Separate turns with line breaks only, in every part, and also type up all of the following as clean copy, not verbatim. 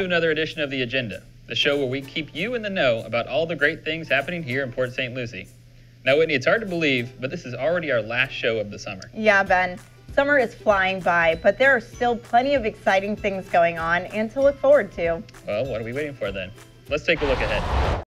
to another edition of The Agenda, the show where we keep you in the know about all the great things happening here in Port St. Lucie. Now, Whitney, it's hard to believe, but this is already our last show of the summer.
Yeah, Ben. Summer is flying by, but there are still plenty of exciting things going on and to look forward to.
Well, what are we waiting for then? Let's take a look ahead.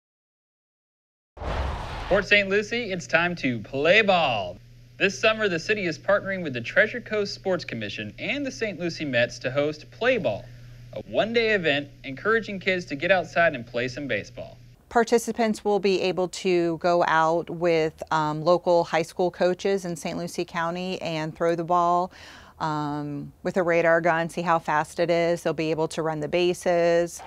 Port St. Lucie, it's time to play ball. This summer, the city is partnering with the Treasure Coast Sports Commission and the St. Lucie Mets to host Play Ball, a one-day event encouraging kids to get outside and play some baseball.
Participants will be able to go out with local high school coaches in St. Lucie County and throw the ball with a radar gun, see how fast it is. They'll be able to run the bases.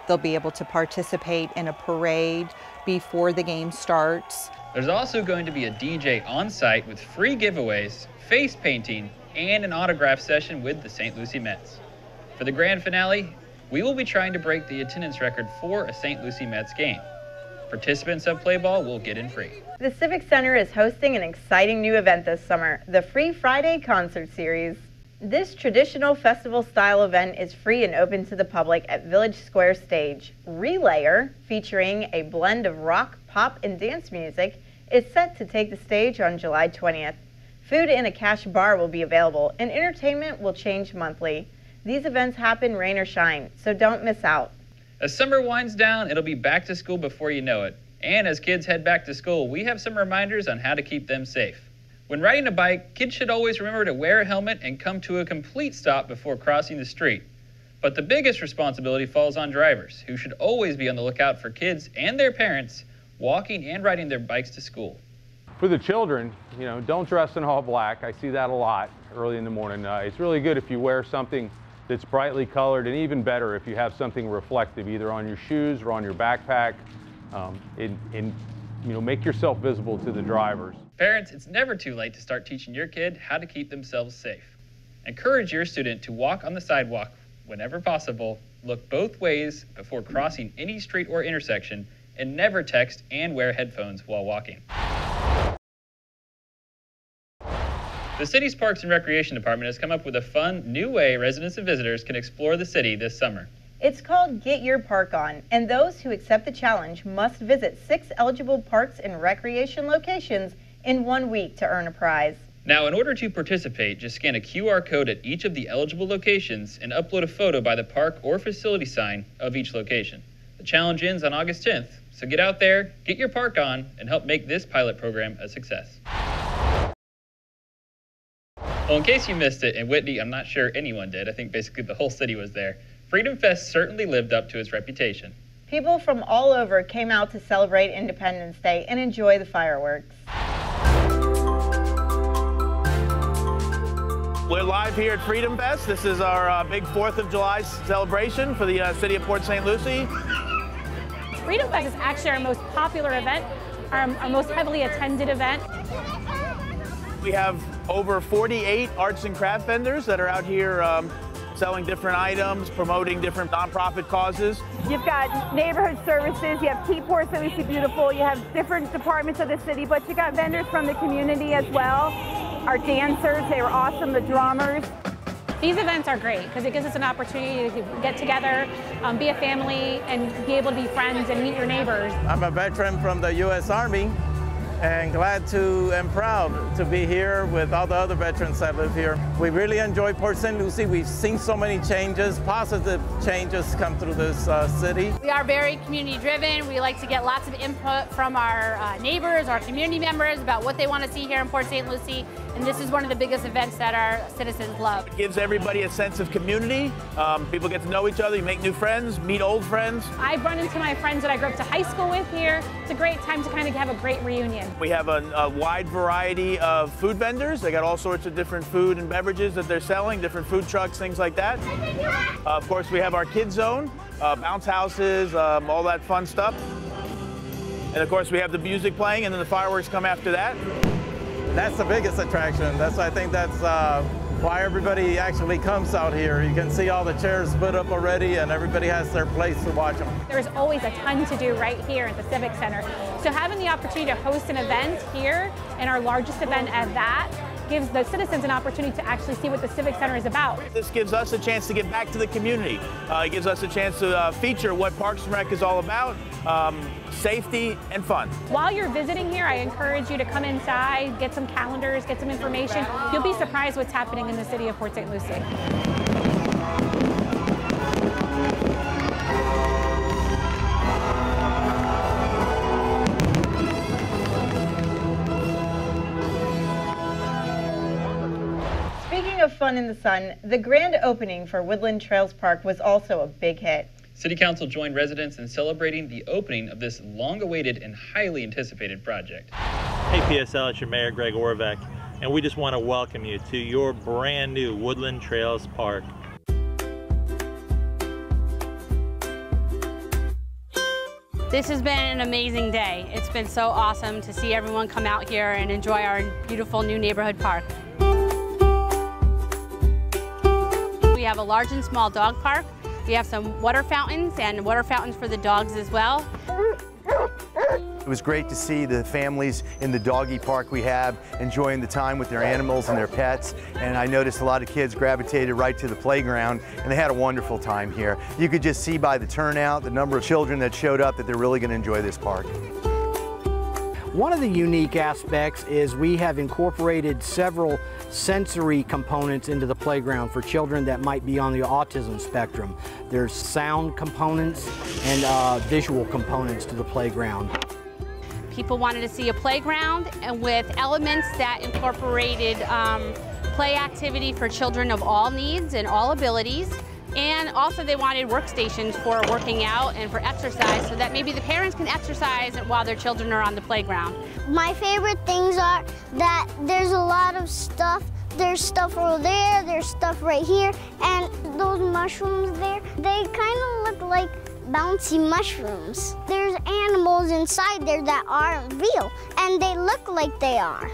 They'll be able to participate in a parade before the game starts.
There's also going to be a DJ on site with free giveaways, face painting, and an autograph session with the St. Lucie Mets. For the grand finale, we will be trying to break the attendance record for a St. Lucie Mets game. Participants of Play Ball will get in free.
The Civic Center is hosting an exciting new event this summer, the Free Friday Concert Series. This traditional festival-style event is free and open to the public at Village Square Stage. Relayer, featuring a blend of rock, pop, and dance music, is set to take the stage on July 20th. Food and a cash bar will be available, and entertainment will change monthly. These events happen rain or shine, so don't miss out.
As summer winds down, it'll be back to school before you know it. And as kids head back to school, we have some reminders on how to keep them safe. When riding a bike, kids should always remember to wear a helmet and come to a complete stop before crossing the street. But the biggest responsibility falls on drivers, who should always be on the lookout for kids and their parents walking and riding their bikes to school.
For the children, don't dress in all black. I see that a lot early in the morning. It's really good if you wear something that's brightly colored, and even better if you have something reflective, either on your shoes or on your backpack, and make yourself visible to the drivers.
Parents, it's never too late to start teaching your kid how to keep themselves safe. Encourage your student to walk on the sidewalk whenever possible, look both ways before crossing any street or intersection, and never text and wear headphones while walking. The city's Parks and Recreation Department has come up with a fun, new way residents and visitors can explore the city this summer.
It's called Get Your Park On, and those who accept the challenge must visit 6 eligible parks and recreation locations in 1 week to earn a prize.
Now, in order to participate, just scan a QR code at each of the eligible locations and upload a photo by the park or facility sign of each location. The challenge ends on August 10th, so get out there, get your park on, and help make this pilot program a success. Well, in case you missed it, and Whitney, I'm not sure anyone did, I think basically the whole city was there, Freedom Fest certainly lived up to its reputation.
People from all over came out to celebrate Independence Day and enjoy the fireworks.
We're live here at Freedom Fest. This is our big 4th of July celebration for the city of Port St. Lucie.
Freedom Fest is actually our most popular event, our most heavily attended event.
We have over 48 arts and craft vendors that are out here selling different items, promoting different nonprofit causes.
You've got neighborhood services, you have T-Port St. Lucie Beautiful, you have different departments of the city, but you got vendors from the community as well. Our dancers, they were awesome, the drummers.
These events are great because it gives us an opportunity to get together, be a family, and be able to be friends and meet your neighbors.
I'm a veteran from the U.S. Army, and glad to and proud to be here with all the other veterans that live here. We really enjoy Port St. Lucie. We've seen so many changes, positive changes come through this city.
We are very community driven. We like to get lots of input from our neighbors, our community members about what they want to see here in Port St. Lucie. And this is one of the biggest events that our citizens love.
It gives everybody a sense of community. People get to know each other, you make new friends, meet old friends.
I've run into my friends that I grew up to high school with here. It's a great time to kind of have a great reunion.
We have a wide variety of food vendors. They got all sorts of different food and beverages that they're selling, different food trucks, things like that. Of course, we have our kids zone, bounce houses, all that fun stuff. And of course, we have the music playing, and then the fireworks come after that.
That's the biggest attraction. I think that's why everybody actually comes out here. You can see all the chairs put up already, and everybody has their place to watch them.
There's always a ton to do right here at the Civic Center. So having the opportunity to host an event here, and our largest event at that, gives the citizens an opportunity to actually see what the Civic Center is about.
This gives us a chance to get back to the community. It gives us a chance to feature what Parks and Rec is all about, safety and fun.
While you're visiting here, I encourage you to come inside, get some calendars, get some information. You'll be surprised what's happening in the city of Port St. Lucie.
Speaking of fun in the sun, the grand opening for Woodland Trails Park was also a big hit.
City Council joined residents in celebrating the opening of this long-awaited and highly anticipated project.
Hey PSL, it's your Mayor Greg Orvek, and we just want to welcome you to your brand new Woodland Trails Park.
This has been an amazing day. It's been so awesome to see everyone come out here and enjoy our beautiful new neighborhood park. We have a large and small dog park. We have some water fountains and water fountains for the dogs as well.
It was great to see the families in the doggy park we have enjoying the time with their animals and their pets. And I noticed a lot of kids gravitated right to the playground and they had a wonderful time here. You could just see by the turnout, the number of children that showed up, that they're really going to enjoy this park.
One of the unique aspects is we have incorporated several sensory components into the playground for children that might be on the autism spectrum. There's sound components and visual components to the playground.
People wanted to see a playground and with elements that incorporated play activity for children of all needs and all abilities. And also they wanted workstations for working out and for exercise so that maybe the parents can exercise while their children are on the playground.
My favorite things are that there's a lot of stuff. There's stuff over there, there's stuff right here, and those mushrooms there, they kind of look like bouncy mushrooms. There's animals inside there that aren't real, and they look like they are.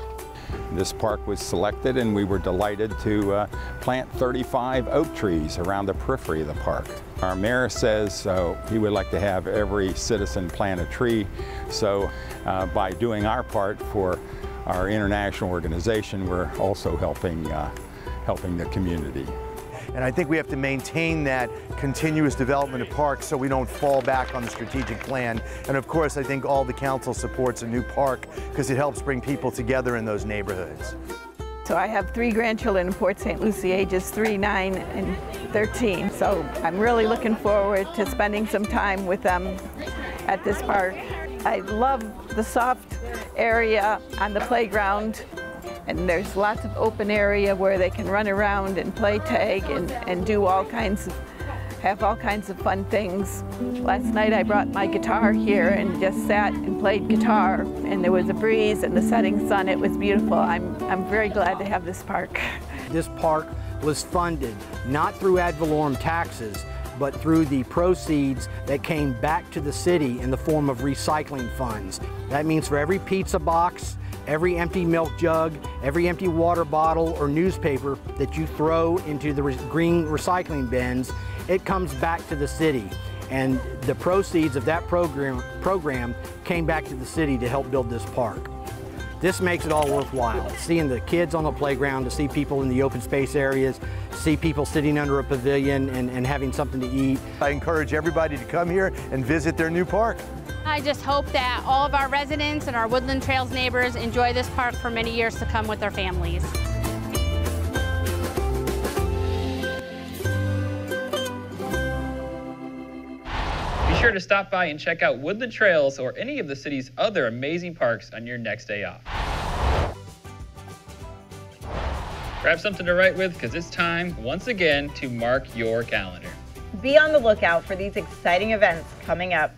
This park was selected and we were delighted to plant 35 oak trees around the periphery of the park. Our mayor says he would like to have every citizen plant a tree, so by doing our part for our international organization, we're also helping the community.
And I think we have to maintain that continuous development of parks so we don't fall back on the strategic plan. And of course, I think all the council supports a new park because it helps bring people together in those neighborhoods.
So I have 3 grandchildren in Port St. Lucie, ages 3, 9, and 13. So I'm really looking forward to spending some time with them at this park. I love the soft area on the playground. And there's lots of open area where they can run around and play tag and do have all kinds of fun things. Last night I brought my guitar here and just sat and played guitar, and there was a breeze and the setting sun. It was beautiful. I'm very glad to have this park.
This park was funded not through ad valorem taxes, but through the proceeds that came back to the city in the form of recycling funds. That means for every pizza box, every empty milk jug, every empty water bottle or newspaper that you throw into the green recycling bins, it comes back to the city. And the proceeds of that program came back to the city to help build this park. This makes it all worthwhile. Seeing the kids on the playground, to see people in the open space areas, see people sitting under a pavilion and having something to eat.
I encourage everybody to come here and visit their new park.
I just hope that all of our residents and our Woodland Trails neighbors enjoy this park for many years to come with their families.
Be sure to stop by and check out Woodland Trails or any of the city's other amazing parks on your next day off. Grab something to write with because it's time, once again, to mark your calendar.
Be on the lookout for these exciting events coming up.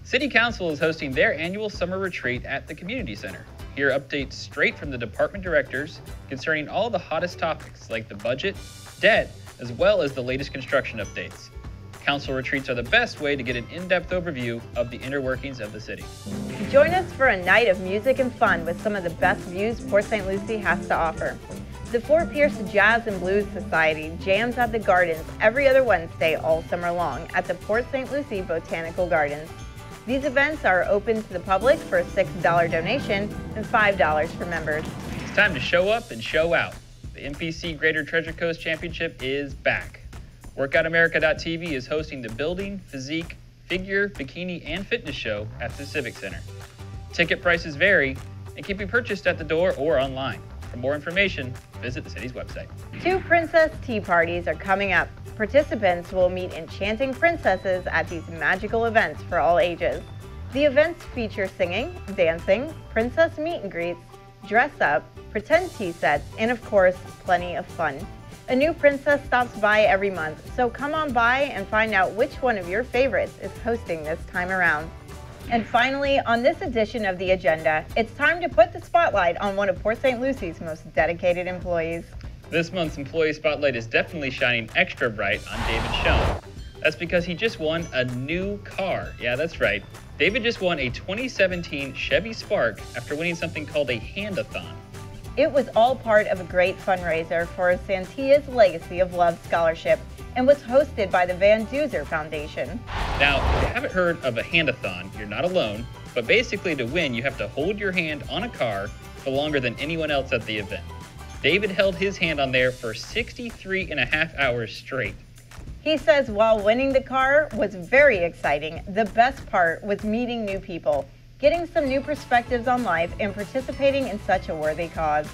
City Council is hosting their annual summer retreat at the Community Center. Hear updates straight from the department directors concerning all the hottest topics like the budget, debt, as well as the latest construction updates. Council retreats are the best way to get an in-depth overview of the inner workings of the city.
Join us for a night of music and fun with some of the best views Port St. Lucie has to offer. The Fort Pierce Jazz and Blues Society jams at the Gardens every other Wednesday all summer long at the Port St. Lucie Botanical Gardens. These events are open to the public for a $6 donation and $5 for members.
time to show up and show out. The NPC Greater Treasure Coast Championship is back. WorkoutAmerica.tv is hosting the Building, Physique, Figure, Bikini, and Fitness Show at the Civic Center. Ticket prices vary and can be purchased at the door or online. For more information, visit the city's website.
2 princess tea parties are coming up. Participants will meet enchanting princesses at these magical events for all ages. The events feature singing, dancing, princess meet and greets, dress up, pretend tea sets, and of course, plenty of fun. A new princess stops by every month, so come on by and find out which one of your favorites is hosting this time around. And finally, on this edition of The Agenda, it's time to put the spotlight on one of Port St. Lucie's most dedicated employees.
This month's employee spotlight is definitely shining extra bright on David Schoen. That's because he just won a new car. Yeah, that's right. David just won a 2017 Chevy Spark after winning something called a Hand-a-thon.
It was all part of a great fundraiser for Santia's Legacy of Love Scholarship and was hosted by the Van Duzer Foundation.
Now, if you haven't heard of a hand-a-thon, you're not alone, but basically to win, you have to hold your hand on a car for longer than anyone else at the event. David held his hand on there for 63.5 hours straight.
He says while winning the car was very exciting, the best part was meeting new people, getting some new perspectives on life, and participating in such a worthy cause.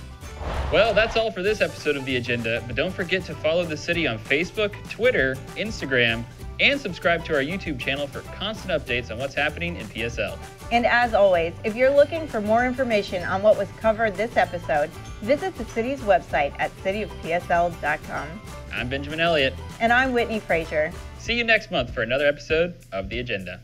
Well, that's all for this episode of The Agenda, but don't forget to follow the city on Facebook, Twitter, Instagram, and subscribe to our YouTube channel for constant updates on what's happening in PSL.
And as always, if you're looking for more information on what was covered this episode, visit the city's website at cityofpsl.com.
I'm Benjamin Elliott.
And I'm Whitney Frazier.
See you next month for another episode of The Agenda.